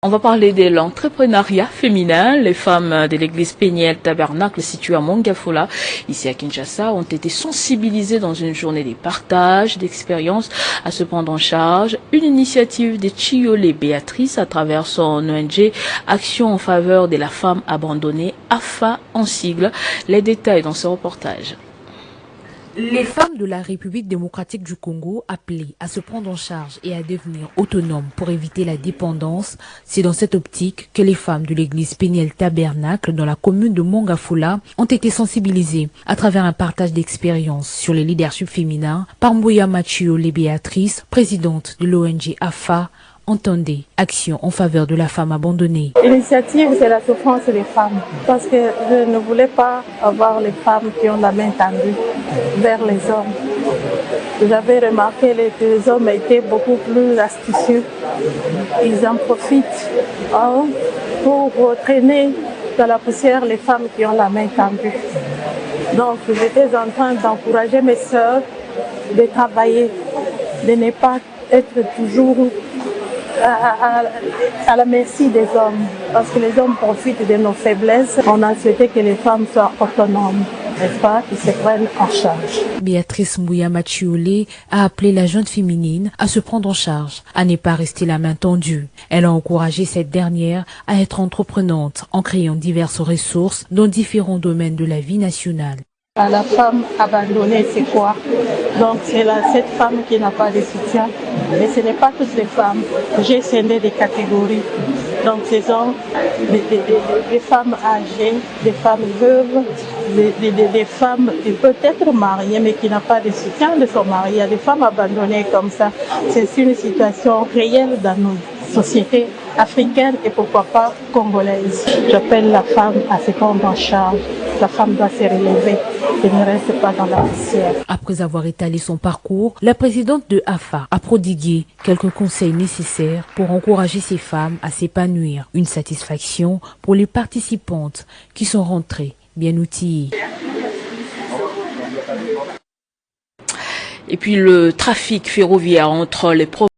On va parler de l'entrepreneuriat féminin. Les femmes de l'église Péniel Tabernacle située à Mongafula, ici à Kinshasa, ont été sensibilisées dans une journée de partage d'expériences à se prendre en charge. Une initiative de Chiolé Béatrice à travers son ONG Action en faveur de la femme abandonnée, AFA en sigle. Les détails dans ce reportage. Les femmes de la République démocratique du Congo appelées à se prendre en charge et à devenir autonomes pour éviter la dépendance, c'est dans cette optique que les femmes de l'église Péniel Tabernacle dans la commune de Mongafula ont été sensibilisées à travers un partage d'expériences sur les leaderships féminins par Mboya Chiolé Béatrice, présidente de l'ONG AFA. Entendez, action en faveur de la femme abandonnée. L'initiative, c'est la souffrance des femmes. Parce que je ne voulais pas avoir les femmes qui ont la main tendue vers les hommes. J'avais remarqué que les hommes étaient beaucoup plus astucieux. Ils en profitent pour traîner dans la poussière les femmes qui ont la main tendue. Donc j'étais en train d'encourager mes sœurs de travailler, de ne pas être toujours à la merci des hommes, parce que les hommes profitent de nos faiblesses. On a souhaité que les femmes soient autonomes, n'est-ce pas, qui se prennent en charge. Béatrice Mboya Chiolé a appelé la jeune féminine à se prendre en charge, à ne pas rester la main tendue. Elle a encouragé cette dernière à être entreprenante en créant diverses ressources dans différents domaines de la vie nationale. À la femme abandonnée, c'est quoi? Donc c'est cette femme qui n'a pas de soutien. Mais ce n'est pas toutes les femmes. J'ai scindé des catégories. Donc ce sont des femmes âgées, des femmes veuves, des femmes peut-être mariées mais qui n'ont pas de soutien de son mari. Il y a des femmes abandonnées comme ça. C'est une situation réelle dans nos sociétés africaines et pourquoi pas congolaises. J'appelle la femme à se prendre en charge. La femme doit se relever et ne reste pas dans la poussière. Après avoir étalé son parcours, la présidente de AFA a prodigué quelques conseils nécessaires pour encourager ces femmes à s'épanouir. Une satisfaction pour les participantes qui sont rentrées bien outillées. Et puis le trafic ferroviaire entre les